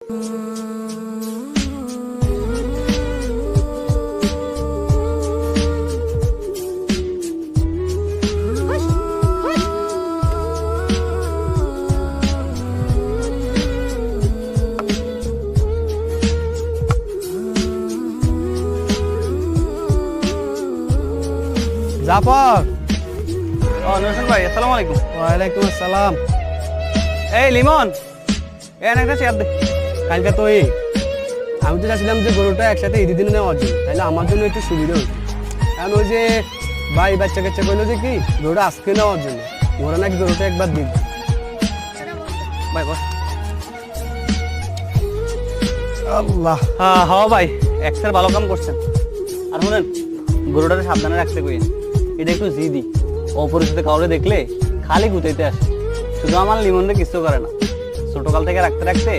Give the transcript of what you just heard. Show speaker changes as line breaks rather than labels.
জাফর,
নরসিং ভাই, আসসালামু আলাইকুম।
ওয়ালাইকুম আসসালাম।
এই লিমন, একটা চেয়ার দে।
কালকে তো আমি তো চাচ্ছিলাম যে গরুটা একসাথে ঈদের দিনে নেওয়ার জন্য, তাহলে আমার জন্য একটু সুবিধা হতো। কারণ ওই যে ভাই বাচ্চা কাচ্চা করলো যে কি গরুটা আজকে নেওয়ার জন্য, ওরা নাকি গরুটা একবার দিন।
ভাই বস।
আল্লাহ,
হ্যাঁ ভাই, এক্সের ভালো কাম করছেন। আর শুনেন, গরুটাকে সাবধানে রাখতে কইন। এটা একটু জিদি, অপরিচিত কাউরে দেখলে খালি গুতাইতে আসে। শুধু আমার লিমনকে কিছু করে না, ছোটকাল থেকে রাখতে রাখতে